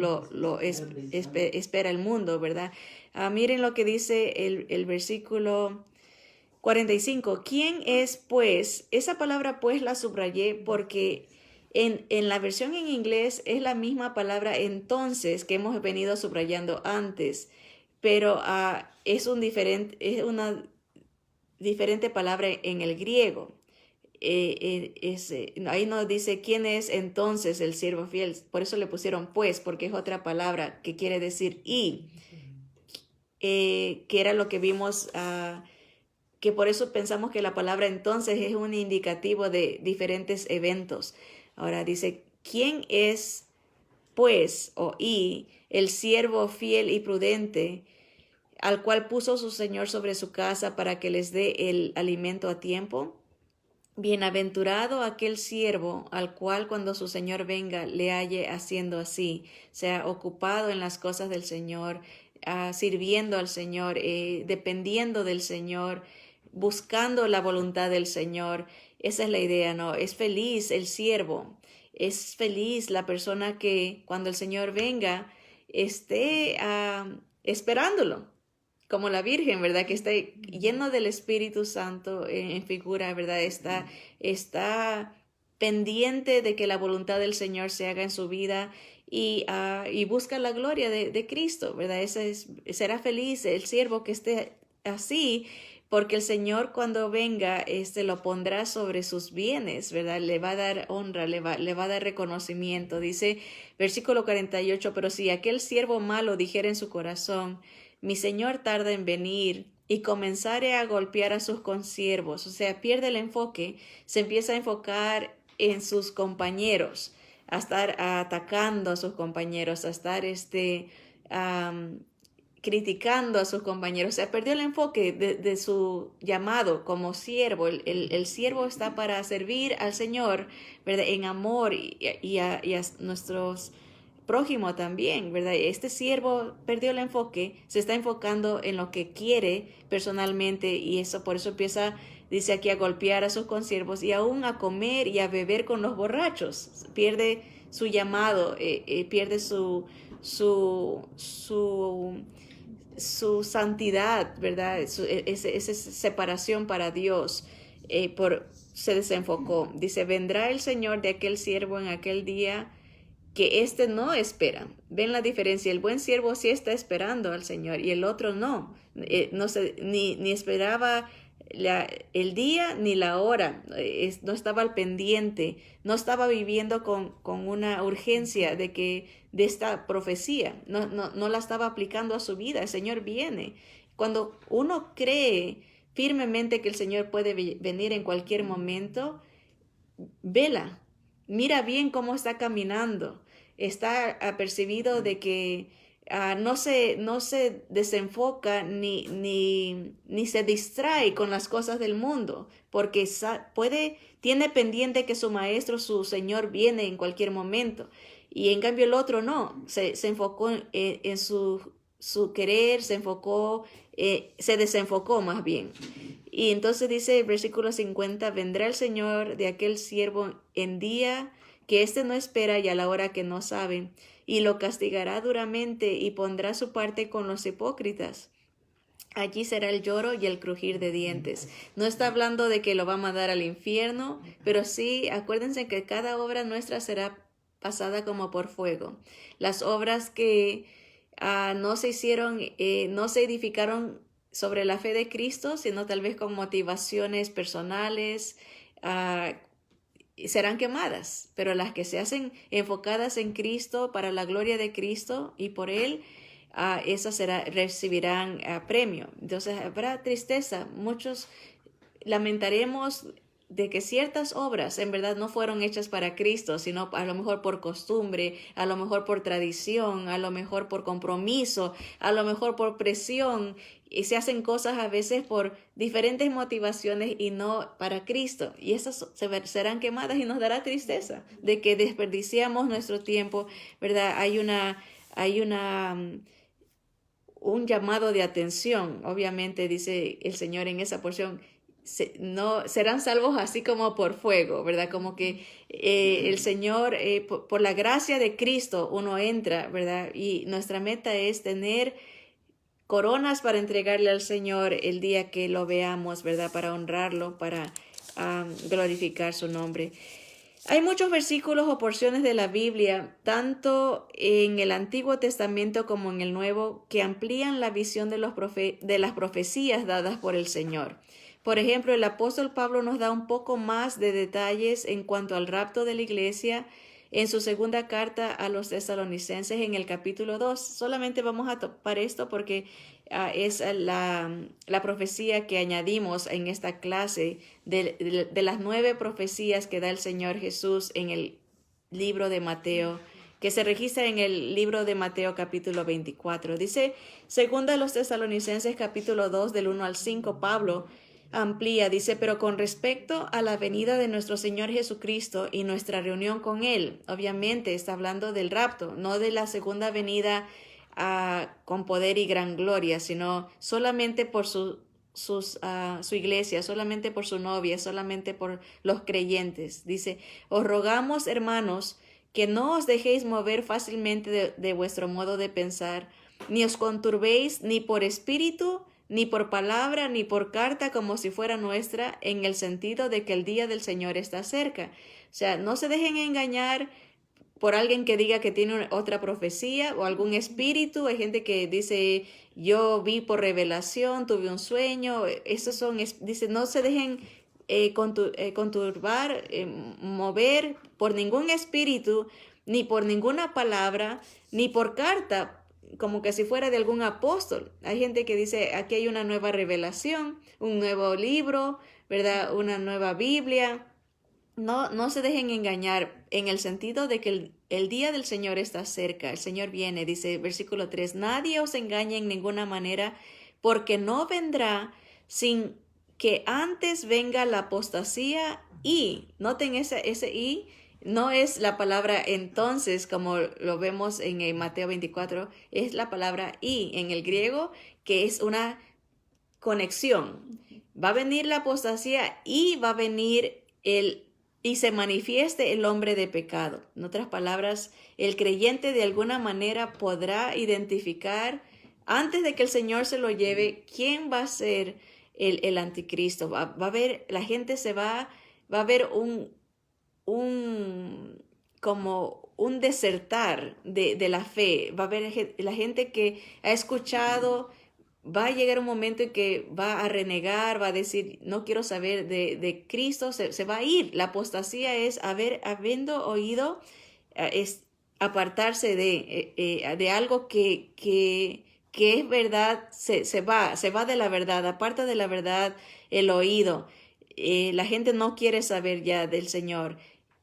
espera el mundo, ¿verdad? Miren lo que dice el versículo 45. ¿Quién es pues? Esa palabra pues la subrayé porque en la versión en inglés es la misma palabra entonces que hemos venido subrayando antes, pero es una diferente palabra en el griego. Ahí no dice quién es entonces el siervo fiel, por eso le pusieron pues, porque es otra palabra que quiere decir y, que era lo que vimos, que por eso pensamos que la palabra entonces es un indicativo de diferentes eventos. Ahora dice, ¿quién es pues el siervo fiel y prudente al cual puso su Señor sobre su casa para que les dé el alimento a tiempo? Bienaventurado aquel siervo al cual cuando su Señor venga le halle haciendo así, sea ocupado en las cosas del Señor, sirviendo al Señor, dependiendo del Señor, buscando la voluntad del Señor. Esa es la idea, ¿no? Es feliz el siervo, es feliz la persona que cuando el Señor venga esté esperándolo, como la Virgen, ¿verdad? Que está lleno del Espíritu Santo en figura, ¿verdad? Está pendiente de que la voluntad del Señor se haga en su vida y busca la gloria de Cristo, ¿verdad? Será feliz el siervo que esté así, porque el Señor cuando venga, lo pondrá sobre sus bienes, ¿verdad? Le va a dar honra, le va a dar reconocimiento. Dice, versículo 48, pero si aquel siervo malo dijera en su corazón, mi Señor tarda en venir, y comenzare a golpear a sus consiervos, o sea, pierde el enfoque, se empieza a enfocar en sus compañeros, a estar atacando a sus compañeros, a estar criticando a sus compañeros, o sea, perdió el enfoque de su llamado como siervo. El siervo está para servir al Señor, ¿verdad? En amor y a nuestros prójimo también, ¿verdad? Este siervo perdió el enfoque, se está enfocando en lo que quiere personalmente y por eso empieza, dice aquí, a golpear a sus consiervos y aún a comer y a beber con los borrachos. Pierde su llamado, pierde su santidad, ¿verdad? Esa separación para Dios. se desenfocó. Dice, vendrá el Señor de aquel siervo en aquel día que éste no espera. ¿Ven la diferencia? El buen siervo sí está esperando al Señor y el otro no. Ni esperaba el día ni la hora. No estaba al pendiente. No estaba viviendo con una urgencia de esta profecía. No la estaba aplicando a su vida. El Señor viene. Cuando uno cree firmemente que el Señor puede venir en cualquier momento, vela, mira bien cómo está caminando, está apercibido de que no se desenfoca ni se distrae con las cosas del mundo, porque tiene pendiente que su maestro, su Señor, viene en cualquier momento. Y en cambio el otro no, se enfocó en su querer, se desenfocó más bien. Y entonces dice el versículo 50, vendrá el Señor de aquel siervo en día que éste no espera y a la hora que no sabe, y lo castigará duramente y pondrá su parte con los hipócritas. Allí será el lloro y el crujir de dientes. No está hablando de que lo va a mandar al infierno, pero sí, acuérdense que cada obra nuestra será pasada como por fuego. Las obras que no se hicieron, no se edificaron sobre la fe de Cristo, sino tal vez con motivaciones personales, serán quemadas, pero las que se hacen enfocadas en Cristo para la gloria de Cristo y por Él, esas recibirán premio. Entonces habrá tristeza, muchos lamentaremos de que ciertas obras en verdad no fueron hechas para Cristo, sino a lo mejor por costumbre, a lo mejor por tradición, a lo mejor por compromiso, a lo mejor por presión, y se hacen cosas a veces por diferentes motivaciones y no para Cristo, y esas serán quemadas y nos dará tristeza de que desperdiciamos nuestro tiempo, ¿verdad? Hay un llamado de atención, obviamente dice el Señor en esa porción, no serán salvos así como por fuego, ¿verdad? Como que el Señor, por la gracia de Cristo, uno entra, ¿verdad? Y nuestra meta es tener coronas para entregarle al Señor el día que lo veamos, ¿verdad? Para honrarlo, para glorificar su nombre. Hay muchos versículos o porciones de la Biblia, tanto en el Antiguo Testamento como en el Nuevo, que amplían la visión de las profecías dadas por el Señor. Por ejemplo, el apóstol Pablo nos da un poco más de detalles en cuanto al rapto de la iglesia en su segunda carta a los tesalonicenses en el capítulo 2. Solamente vamos a topar esto porque es la profecía que añadimos en esta clase de las 9 profecías que da el Señor Jesús en el libro de Mateo, que se registra en el libro de Mateo capítulo 24. Dice, segunda a los tesalonicenses capítulo 2 del 1 al 5, Pablo amplía, dice, pero con respecto a la venida de nuestro Señor Jesucristo y nuestra reunión con Él, obviamente está hablando del rapto, no de la segunda venida con poder y gran gloria, sino solamente por su iglesia, solamente por su novia, solamente por los creyentes. Dice, os rogamos, hermanos, que no os dejéis mover fácilmente de vuestro modo de pensar, ni os conturbéis ni por espíritu, ni por palabra, ni por carta como si fuera nuestra, en el sentido de que el día del Señor está cerca. O sea, no se dejen engañar por alguien que diga que tiene otra profecía o algún espíritu. Hay gente que dice, yo vi por revelación, tuve un sueño. Dice, no se dejen conturbar, mover por ningún espíritu, ni por ninguna palabra, ni por carta, como que si fuera de algún apóstol. Hay gente que dice, aquí hay una nueva revelación, un nuevo libro, ¿verdad? Una nueva Biblia. No se dejen engañar en el sentido de que el día del Señor está cerca. El Señor viene, dice versículo 3, nadie os engañe en ninguna manera, porque no vendrá sin que antes venga la apostasía y, noten ese y, no es la palabra entonces, como lo vemos en Mateo 24, es la palabra y en el griego, que es una conexión. Va a venir la apostasía y va a venir y se manifieste el hombre de pecado. En otras palabras, el creyente de alguna manera podrá identificar, antes de que el Señor se lo lleve, quién va a ser el anticristo. Va a haber, la gente va a haber como un desertar de la fe. Va a haber la gente que ha escuchado, va a llegar un momento en que va a renegar, va a decir, no quiero saber de Cristo, se va a ir. La apostasía es habiendo oído, es apartarse de algo que es verdad, se va de la verdad, aparta de la verdad el oído. La gente no quiere saber ya del Señor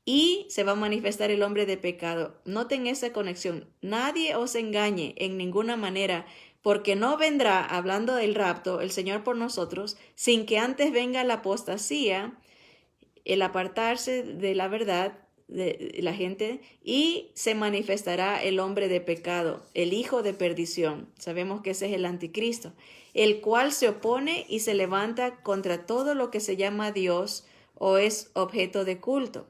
y se va a manifestar el hombre de pecado. Noten esa conexión. Nadie os engañe en ninguna manera, porque no vendrá, hablando del rapto, el Señor por nosotros, sin que antes venga la apostasía, el apartarse de la verdad de la gente, y se manifestará el hombre de pecado, el hijo de perdición. Sabemos que ese es el anticristo, el cual se opone y se levanta contra todo lo que se llama Dios o es objeto de culto.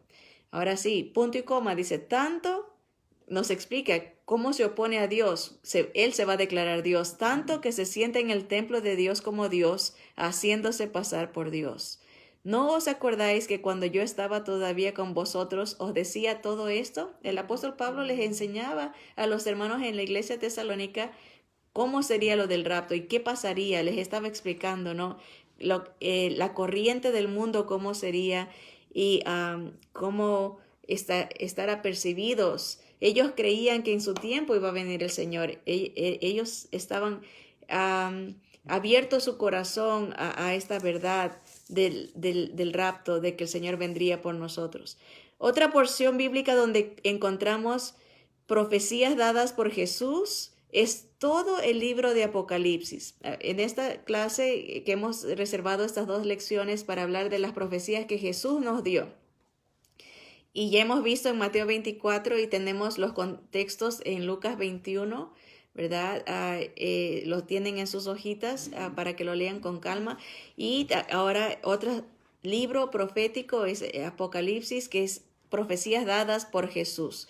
Ahora sí, punto y coma, dice, tanto nos explica cómo se opone a Dios. Él se va a declarar Dios, tanto que se sienta en el templo de Dios como Dios, haciéndose pasar por Dios. ¿No os acordáis que cuando yo estaba todavía con vosotros os decía todo esto? El apóstol Pablo les enseñaba a los hermanos en la iglesia tesalónica cómo sería lo del rapto y qué pasaría. Les estaba explicando, ¿no? La corriente del mundo, cómo sería y cómo estar apercibidos. Ellos creían que en su tiempo iba a venir el Señor. Ellos estaban abiertos su corazón a esta verdad del rapto, de que el Señor vendría por nosotros. Otra porción bíblica donde encontramos profecías dadas por Jesús es todo el libro de Apocalipsis. En esta clase que hemos reservado estas 2 lecciones para hablar de las profecías que Jesús nos dio. Y ya hemos visto en Mateo 24 y tenemos los contextos en Lucas 21, ¿verdad? Lo tienen en sus hojitas para que lo lean con calma. Y ahora otro libro profético es Apocalipsis, que es profecías dadas por Jesús,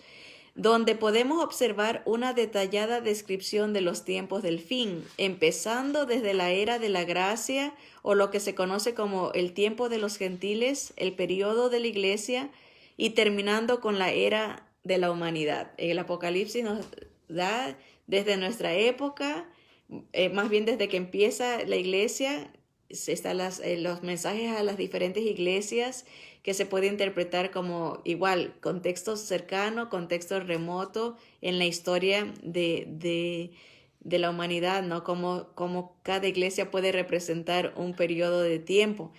donde podemos observar una detallada descripción de los tiempos del fin, empezando desde la era de la gracia o lo que se conoce como el tiempo de los gentiles, el periodo de la iglesia, y terminando con la era de la humanidad. El Apocalipsis nos da desde nuestra época, más bien desde que empieza la iglesia, están los mensajes a las diferentes iglesias que se puede interpretar como igual, contexto cercano, contexto remoto en la historia de la humanidad, ¿no? Como cada iglesia puede representar un periodo de tiempo.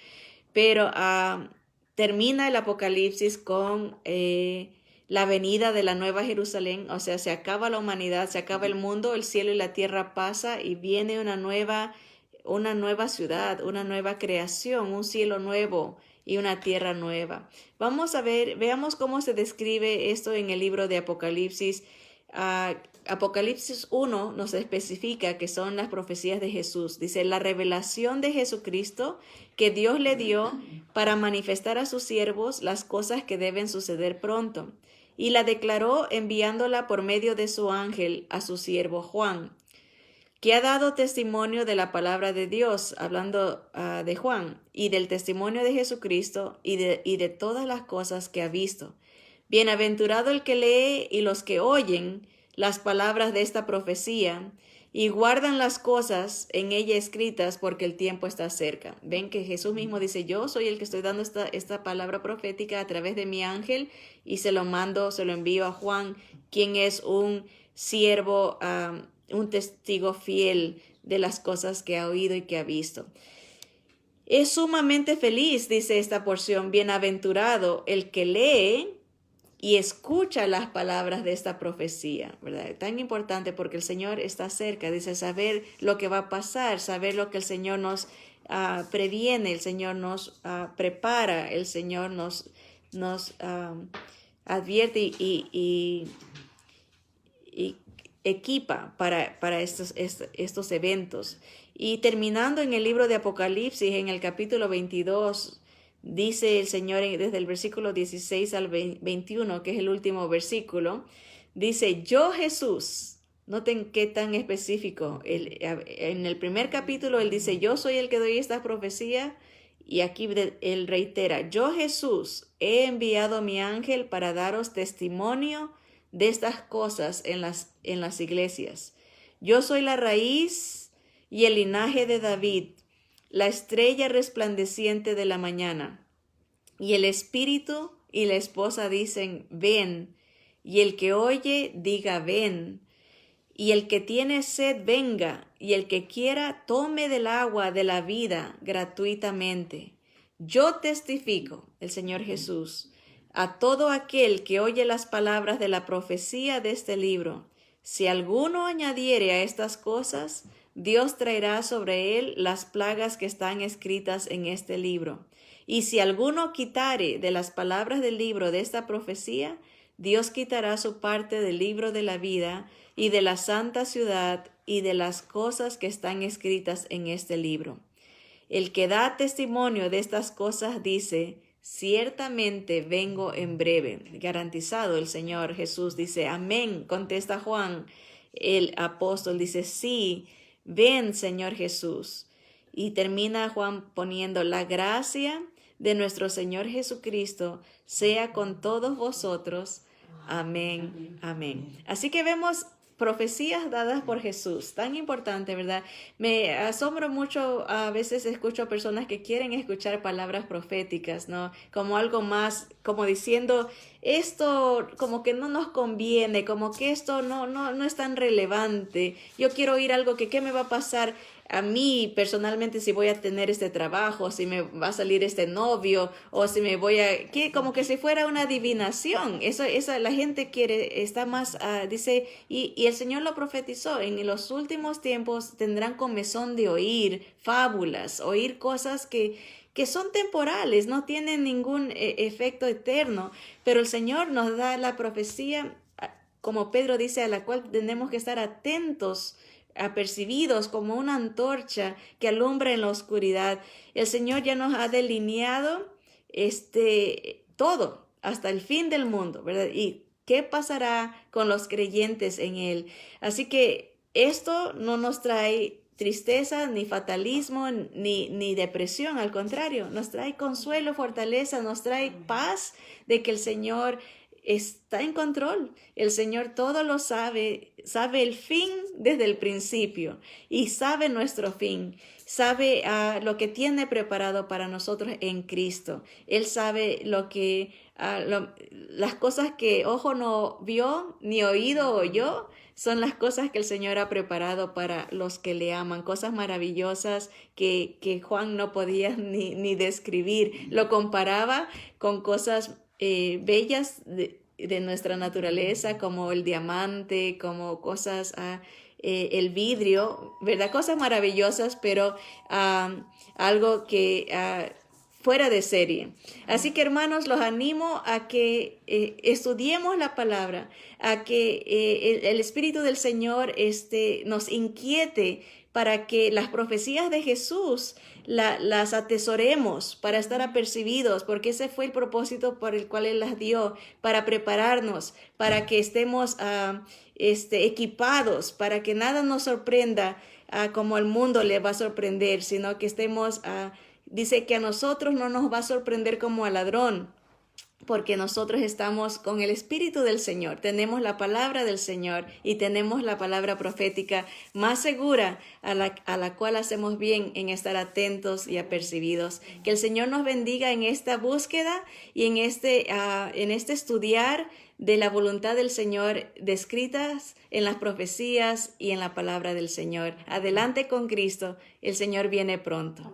Pero termina el Apocalipsis con la venida de la Nueva Jerusalén, o sea, se acaba la humanidad, se acaba el mundo, el cielo y la tierra pasa y viene una nueva ciudad, una nueva creación, un cielo nuevo y una tierra nueva. Vamos a ver, veamos cómo se describe esto en el libro de Apocalipsis. Apocalipsis 1 nos especifica que son las profecías de Jesús. Dice, la revelación de Jesucristo que Dios le dio para manifestar a sus siervos las cosas que deben suceder pronto. Y la declaró enviándola por medio de su ángel a su siervo Juan, que ha dado testimonio de la palabra de Dios, hablando de Juan, y del testimonio de Jesucristo y de todas las cosas que ha visto. Bienaventurado el que lee y los que oyen las palabras de esta profecía y guardan las cosas en ella escritas, porque el tiempo está cerca. Ven que Jesús mismo dice, yo soy el que estoy dando esta palabra profética a través de mi ángel y se lo envío a Juan, quien es un siervo, un testigo fiel de las cosas que ha oído y que ha visto. Es sumamente feliz, dice esta porción, bienaventurado el que lee y escucha las palabras de esta profecía, ¿verdad? Tan importante porque el Señor está cerca, dice, saber lo que va a pasar, saber lo que el Señor nos previene, el Señor nos prepara, el Señor nos advierte y equipa para estos eventos. Y terminando en el libro de Apocalipsis, en el capítulo 22, dice el Señor desde el versículo 16 al 21, que es el último versículo, dice, yo Jesús, Noten qué tan específico. En el primer capítulo él dice, yo soy el que doy esta profecía, y aquí él reitera, yo Jesús he enviado a mi ángel para daros testimonio de estas cosas en las iglesias. Yo soy la raíz y el linaje de David, la estrella resplandeciente de la mañana. Y el espíritu y la esposa dicen, ven, y el que oye diga, ven. Y el que tiene sed, venga, y el que quiera, tome del agua de la vida gratuitamente. Yo testifico, el Señor Jesús, a todo aquel que oye las palabras de la profecía de este libro. Si alguno añadiere a estas cosas, Dios traerá sobre él las plagas que están escritas en este libro. Y si alguno quitare de las palabras del libro de esta profecía, Dios quitará su parte del libro de la vida y de la santa ciudad y de las cosas que están escritas en este libro. El que da testimonio de estas cosas dice, ciertamente vengo en breve. Garantizado el Señor Jesús dice, amén, contesta Juan. El apóstol dice, sí, ven Señor Jesús. Y termina Juan poniendo, la gracia de nuestro Señor Jesucristo sea con todos vosotros. Amén, amén. Así que vemos profecías dadas por Jesús, tan importante, ¿verdad? Me asombro mucho, a veces escucho a personas que quieren escuchar palabras proféticas, ¿no? Como algo más, como diciendo, esto como que no nos conviene, como que esto no es tan relevante. Yo quiero oír algo que, ¿qué me va a pasar a mí personalmente si voy a tener este trabajo, si me va a salir este novio, o si me voy a, que como que si fuera una adivinación? Eso la gente quiere, está más, dice, y el Señor lo profetizó, en los últimos tiempos tendrán comezón de oír fábulas, oír cosas que son temporales, no tienen ningún efecto eterno, pero el Señor nos da la profecía, como Pedro dice, a la cual tenemos que estar atentos, apercibidos como una antorcha que alumbra en la oscuridad. El Señor ya nos ha delineado todo hasta el fin del mundo, ¿verdad? Y qué pasará con los creyentes en Él. Así que esto no nos trae tristeza, ni fatalismo, ni depresión, al contrario, nos trae consuelo, fortaleza, nos trae paz de que el Señor está en control. El Señor todo lo sabe el fin desde el principio y sabe nuestro fin, sabe lo que tiene preparado para nosotros en Cristo. Él sabe las cosas que ojo no vio, ni oído oyó, son las cosas que el Señor ha preparado para los que le aman, cosas maravillosas que Juan no podía ni describir. Lo comparaba con cosas bellas de nuestra naturaleza, como el diamante, como cosas, el vidrio, ¿verdad? Cosas maravillosas, pero algo que fuera de serie. Así que, hermanos, los animo a que estudiemos la palabra, a que el Espíritu del Señor nos inquiete para que las profecías de Jesús las atesoremos, para estar apercibidos, porque ese fue el propósito por el cual Él las dio, para prepararnos, para que estemos equipados, para que nada nos sorprenda como el mundo le va a sorprender, sino que estemos, dice que a nosotros no nos va a sorprender como al ladrón, porque nosotros estamos con el Espíritu del Señor, tenemos la palabra del Señor y tenemos la palabra profética más segura a la cual hacemos bien en estar atentos y apercibidos. Que el Señor nos bendiga en esta búsqueda y en este estudiar de la voluntad del Señor descritas en las profecías y en la palabra del Señor. Adelante con Cristo, el Señor viene pronto.